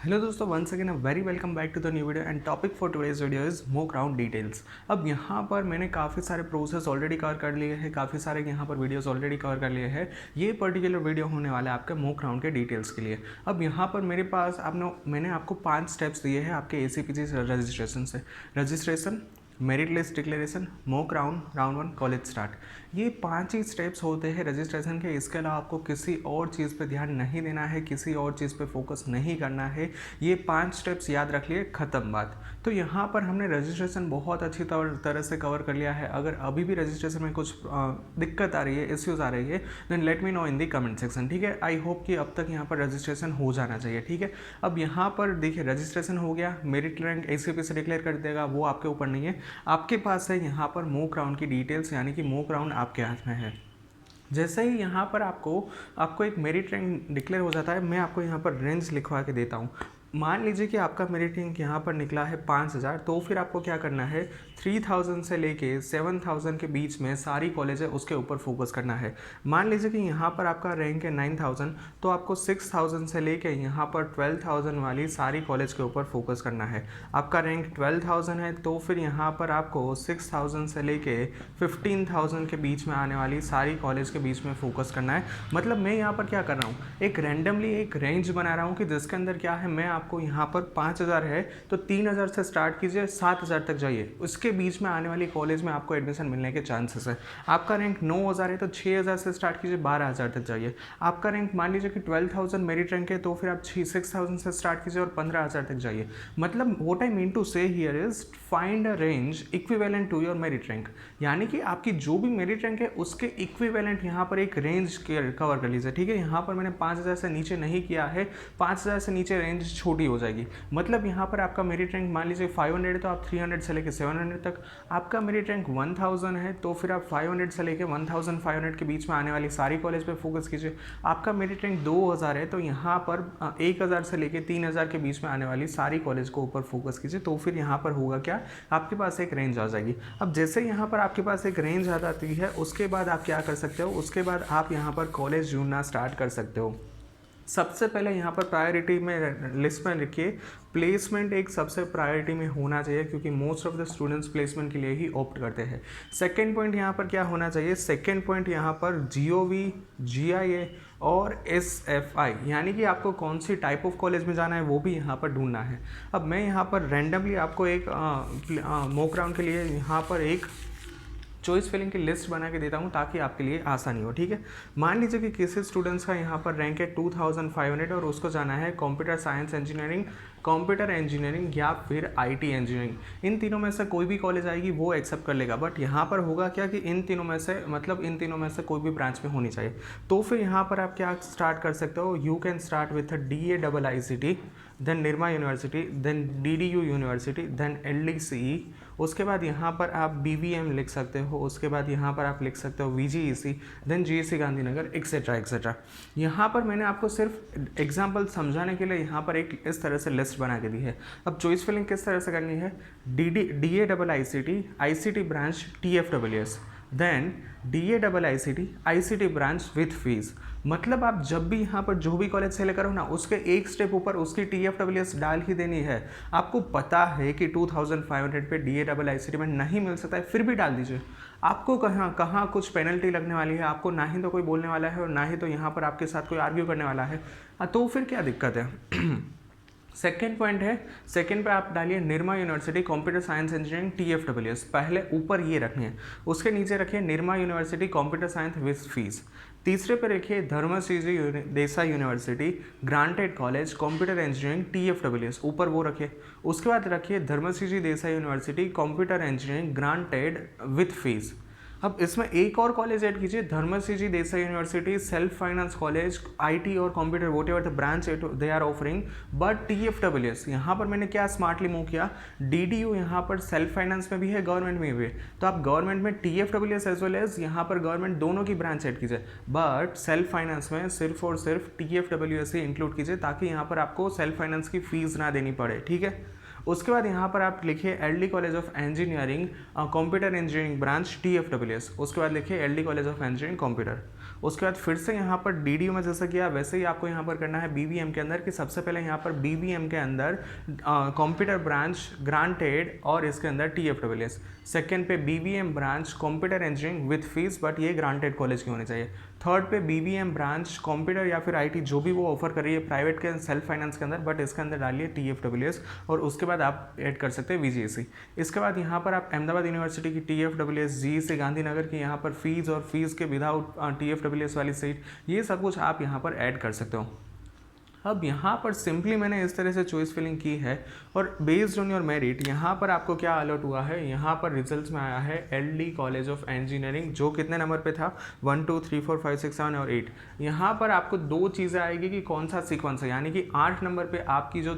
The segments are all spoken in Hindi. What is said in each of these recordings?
हेलो दोस्तों, once again very welcome back to the new video and topic for today's video is mock round details. अब यहाँ पर मैंने काफ़ी सारे प्रोसेस ऑलरेडी कवर कर लिए हैं, काफ़ी सारे यहाँ पर वीडियोस ऑलरेडी कवर कर लिए हैं। ये पर्टिकुलर वीडियो होने वाला है आपके मोक राउंड के डिटेल्स के लिए। अब यहाँ पर मेरे पास मैंने आपको 5 स्टेप्स दिए हैं आपके ACPG रजिस्ट्रेशन से। Registration, merit list declaration, mock round, round 1, college start. ये 5 ही स्टेप्स होते हैं रजिस्ट्रेशन के। इसके अलावा आपको किसी और चीज़ पे ध्यान नहीं देना है, किसी और चीज़ पे फोकस नहीं करना है। ये 5 स्टेप्स याद रख लिए, ख़त्म बात। तो यहाँ पर हमने रजिस्ट्रेशन बहुत अच्छी तरह से कवर कर लिया है। अगर अभी भी रजिस्ट्रेशन में कुछ दिक्कत आ रही है, इश्यूज़ आ रही है, then let me know in the comment section. ठीक है, आई होप कि अब तक यहाँ पर रजिस्ट्रेशन हो जाना चाहिए। ठीक है, अब यहाँ पर देखिए रजिस्ट्रेशन हो गया, मेरिट रैंक ACP से डिक्लेयर कर देगा, वो आपके ऊपर नहीं है, आपके पास है यहाँ पर मॉक राउंड की डिटेल्स, यानी कि मॉक राउंड आपके हाथ में है। जैसे ही यहाँ पर आपको एक मेरिट रैंक डिक्लेयर हो जाता है, मैं आपको यहाँ पर रेंज लिखवा के देता हूँ। मान लीजिए कि आपका मेरिट रैंक यहाँ पर निकला है 5000, तो फिर आपको क्या करना है, 3000 से लेके 7000 के बीच में सारी कॉलेज है उसके ऊपर फोकस करना है। मान लीजिए कि यहाँ पर आपका रैंक है 9000, तो आपको 6000 से लेके यहाँ पर 12000 वाली सारी कॉलेज के ऊपर फोकस करना है। आपका रैंक 12000 है, तो फिर यहाँ पर आपको 6000 से लेके 15000 के बीच में आने वाली सारी कॉलेज के बीच में फोकस करना है। मतलब मैं यहाँ पर क्या कर रहा हूँ, एक रैंडमली एक रेंज बना रहा हूँ कि जिसके अंदर क्या है, मैं आपको यहाँ पर 5000 है तो 3000 से स्टार्ट कीजिए, 7000 तक जाइए, उसके बीच में आने वाली कॉलेज में आपको एडमिशन मिलने के चांसेस है। आपका रैंक 9000 है तो 6000 से स्टार्ट कीजिए, 12000 तक जाइए। आपका रैंक मान लीजिए कि 12000 मेरिट रैंक है, तो फिर आप 6000 से स्टार्ट कीजिए और 15000 तक जाइए। मतलब what I mean to say here is find a range equivalent to your merit rank, यानी कि आपकी जो भी मेरिट रैंक है उसके इक्विवेलेंट यहाँ पर एक रेंज कवर कर लीजिए। ठीक है, यहाँ पर मैंने 5000 से नीचे नहीं किया है, 5000 से नीचे रेंज छोटी हो जाएगी। मतलब यहाँ पर आपका मेरिट रैंक मान लीजिए 500 है, तो आप 300 से लेकर 700 तक। आपका मेरिट रैंक 1000 है, तो फिर आप 500 से लेकर 1500 के बीच में आने वाली सारी कॉलेज पे फोकस कीजिए। आपका मेरिट रैंक 2000 है, तो यहाँ पर 1000 से लेकर 3000 के बीच में आने वाली सारी कॉलेज को ऊपर फोकस कीजिए। तो फिर यहाँ पर होगा क्या, आपके पास एक रेंज आ जाएगी। अब जैसे यहाँ पर आपके पास एक रेंज आ जाती है, उसके बाद आप क्या कर सकते हो, उसके बाद आप यहाँ पर कॉलेज ढूंढना स्टार्ट कर सकते हो। सबसे पहले यहाँ पर प्रायोरिटी में लिस्ट में लिखिए, प्लेसमेंट एक सबसे प्रायोरिटी में होना चाहिए, क्योंकि most of the students placement के लिए ही ऑप्ट करते हैं। सेकंड पॉइंट यहाँ पर क्या होना चाहिए, सेकंड पॉइंट यहाँ पर GOV, GIA और SFI, यानी कि आपको कौन सी टाइप ऑफ कॉलेज में जाना है वो भी यहाँ पर ढूंढना है। अब मैं यहाँ पर रैंडमली आपको एक मॉक राउंड के लिए यहाँ पर एक चॉइस फिलिंग की लिस्ट बना के देता हूँ ताकि आपके लिए आसानी हो। ठीक है, मान लीजिए कि किसी स्टूडेंट्स का यहाँ पर रैंक है 2500 और उसको जाना है computer science engineering, computer engineering या फिर IT इंजीनियरिंग। इन तीनों में से कोई भी कॉलेज आएगी वो एक्सेप्ट कर लेगा। बट यहाँ पर होगा क्या कि इन तीनों में से कोई भी ब्रांच में होनी चाहिए। तो फिर यहाँ पर आप क्या स्टार्ट कर सकते हो, you can start with DAIICT, then Nirma university, then DDU university, then LDCE। उसके बाद यहाँ पर आप BVM लिख सकते हो, उसके बाद यहाँ पर आप लिख सकते हो VGEC, then GSC Gandhinagar, etcetera etcetera. यहाँ पर मैंने आपको सिर्फ एग्जांपल समझाने के लिए यहाँ पर एक इस तरह से लिस्ट बना के दी है। अब चॉइस फिलिंग किस तरह से करनी है, DAIICT ICT branch TFWS, then DAIICT ICT branch with fees. मतलब आप जब भी यहाँ पर जो भी कॉलेज सेलेक्ट करो ना, उसके एक स्टेप ऊपर उसकी TFWS डाल ही देनी है। आपको पता है कि 2500 पे DAIICT में नहीं मिल सकता है, फिर भी डाल दीजिए। आपको कहाँ कुछ पेनल्टी लगने वाली है, आपको ना ही तो कोई बोलने वाला है और ना ही तो यहाँ पर आपके साथ कोई आर्ग्यू करने वाला है, तो फिर क्या दिक्कत है। सेकेंड पॉइंट है, सेकेंड पे आप डालिए Nirma university computer science engineering TFWS, पहले ऊपर ये रखनी है। उसके नीचे रखिए Nirma university computer science with fees. तीसरे पे रखिए Dharmashri Desai university granted college computer engineering TFWS, ऊपर वो रखिए। उसके बाद रखिए Dharmashri Desai university computer engineering granted with fees. अब इसमें एक और कॉलेज ऐड कीजिए, Dharmashri Desai university self finance college IT और computer vote ever the branch they are offering, but TFWS। यहाँ पर मैंने क्या स्मार्टली मूव किया, DDU यहाँ पर सेल्फ फाइनेंस में भी है, गवर्नमेंट में भी है, तो आप गवर्नमेंट में TFWS एज वेल एज यहाँ पर गवर्नमेंट दोनों की ब्रांच ऐड कीजिए, बट सेल्फ फाइनेंस में सिर्फ और सिर्फ TFWS ही इंक्लूड कीजिए, ताकि यहाँ पर आपको सेल्फ फाइनेंस की फीस ना देनी पड़े। ठीक है, उसके बाद यहाँ पर आप लिखिए LD college of engineering computer engineering branch TFWS। उसके बाद लिखिए LD college of engineering computer. उसके बाद फिर से यहाँ पर DDU में जैसा किया वैसे ही आपको यहाँ पर करना है BBM के अंदर, कि सबसे पहले यहाँ पर BBM के अंदर कंप्यूटर ब्रांच ग्रांटेड और इसके अंदर TFWS, सेकेंड पे BBM branch computer engineering with fees, but ये ग्रांटेड कॉलेज की होनी चाहिए। थर्ड पे BBM ब्रांच कंप्यूटर या फिर IT जो भी वो ऑफर कर रही है प्राइवेट के सेल्फ फाइनेंस के अंदर, बट इसके अंदर डालिए TFWS और उसके बाद आप ऐड कर सकते हैं VGC। इसके बाद यहाँ पर आप अहमदाबाद यूनिवर्सिटी की TFWS, GEC गांधीनगर की यहाँ पर फीस और फीस के विदाउट TFWS वाली सीट, ये सब कुछ आप यहाँ पर ऐड कर सकते हो। अब यहाँ पर सिंपली मैंने इस तरह से चॉइस फिलिंग की है और बेस्ड ऑन योर मेरिट यहाँ पर आपको क्या अलर्ट हुआ है, यहाँ पर रिजल्ट्स में आया है LD कॉलेज ऑफ इंजीनियरिंग, जो कितने नंबर पे था 1 2 3 4 5 6 7 और 8। यहाँ पर आपको दो चीज़ें आएगी कि कौन सा सीक्वेंस है, यानी कि 8 नंबर पे आपकी जो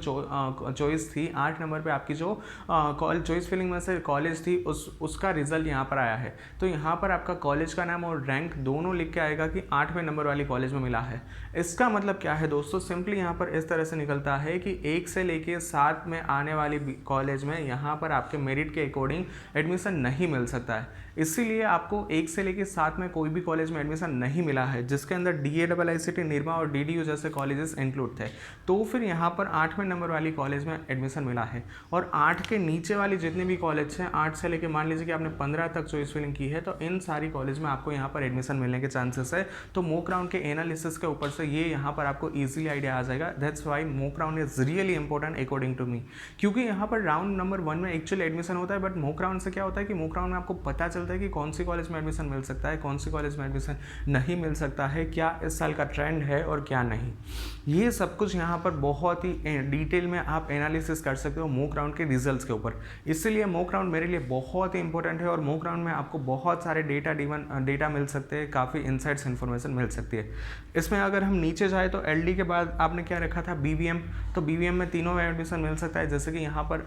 चॉइस थी, 8 नंबर पे आपकी जो चॉइस फिलिंग में से कॉलेज थी उसका रिजल्ट यहाँ पर आया है। तो यहाँ पर आपका कॉलेज का नाम और रैंक दोनों लिख के आएगा कि 8वें नंबर वाली कॉलेज में मिला है। इसका मतलब क्या है दोस्तों, सिंपली यहाँ पर इस तरह से निकलता है कि 1 से लेके 7 में आने वाली कॉलेज में यहाँ पर आपके मेरिट के अकॉर्डिंग एडमिशन नहीं मिल सकता है। इसीलिए आपको 1 से लेके 7 में कोई भी कॉलेज में एडमिशन नहीं मिला है जिसके अंदर DAIICT, निरमा और DDU जैसे कॉलेजेस इंक्लूड थे, तो फिर यहाँ पर 8वें नंबर वाली कॉलेज में एडमिशन मिला है। और 8 के नीचे वाली जितने भी कॉलेज हैं, 8 से लेके मान लीजिए कि आपने 15 तक चॉइस फिलिंग की है, तो इन सारी कॉलेज में आपको यहाँ पर एडमिशन मिलने के चांसेस है। तो मॉक राउंड के एनालिसिस के ऊपर से ये यहाँ पर आपको ईजिली आइडिया आ जाएगा। That's why mock round is really important according to me, क्योंकि यहाँ पर राउंड नंबर 1 में एक्चुअली एडमिशन होता है, बट मॉक राउंड से क्या होता है कि मॉक राउंड में आपको पता चलता है कि कौन सी कॉलेज में एडमिशन मिल सकता है, कौन सी कॉलेज में एडमिशन नहीं मिल सकता है, क्या इस साल का ट्रेंड है और क्या नहीं। ये सब कुछ यहाँ पर बहुत ही डिटेल में आप एनालिसिस कर सकते हो मॉक राउंड के रिजल्ट्स के ऊपर। इसलिए मॉक राउंड मेरे लिए बहुत ही इंपॉर्टेंट है और मॉक राउंड में आपको बहुत सारे डेटा मिल सकते हैं, काफ़ी इंसाइट्स इन्फॉर्मेशन मिल सकती है। इसमें अगर हम नीचे जाए तो LD के बाद आपने क्या रखा था BBM, तो BBM में तीनों में एडमिशन मिल सकता है। जैसे कि यहाँ पर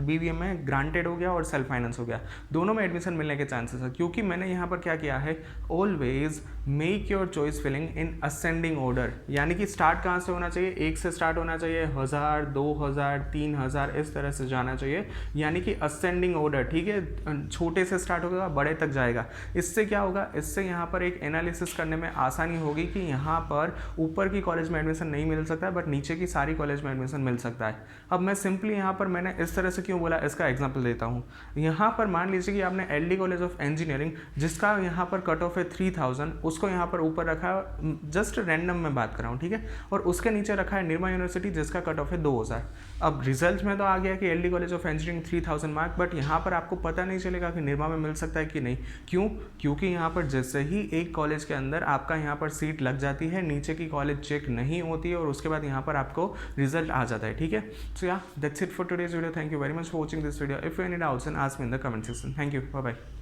BBM में ग्रांटेड हो गया और सेल्फ फाइनेंस हो गया, दोनों में एडमिशन मिलने के चांसेस है। क्योंकि मैंने यहाँ पर क्या किया है, always make your choice filling in ascending order, यानी कि स्टार्ट कहाँ से होना चाहिए, 1 से स्टार्ट होना चाहिए, 1000 2000 3000 इस तरह से जाना चाहिए, यानी कि असेंडिंग ऑर्डर। ठीक है, छोटे से स्टार्ट होगा बड़े तक जाएगा। इससे क्या होगा, इससे यहाँ पर एक एनालिसिस करने में आसानी होगी कि यहाँ पर ऊपर की कॉलेज में एडमिशन नहीं मिल सकता है, बट नीचे की सारी कॉलेज में एडमिशन मिल सकता है। अब मैं सिंपली यहाँ पर मैंने इस तरह से क्यों बोला, इसका एग्जाम्पल देता हूँ। यहाँ पर मान लीजिए कि आपने LD कॉलेज ऑफ इंजीनियरिंग जिसका यहाँ पर कट ऑफ है 3000, उसको यहाँ पर ऊपर रखा है, जस्ट रैंडम में बात कर रहा हूँ, ठीक है, और उसके नीचे रखा है निरमा यूनिवर्सिटी जिसका कट ऑफ है 2000। अब रिजल्ट में तो आ गया कि LD college of engineering 3000 mark, but यहाँ पर आपको पता नहीं चलेगा कि निरमा में मिल सकता है कि नहीं। क्यों? क्योंकि यहाँ पर जैसे ही एक कॉलेज के अंदर आपका यहाँ पर सीट लग जाती है, नीचे की कॉलेज चेक नहीं होती है और उसके बाद यहाँ पर आपको रिजल्ट आ जाता है। ठीक है, so yeah that's it for today's video. Thank you very much for watching this video. If you any doubts and ask me in the comment section. Thank you, bye bye.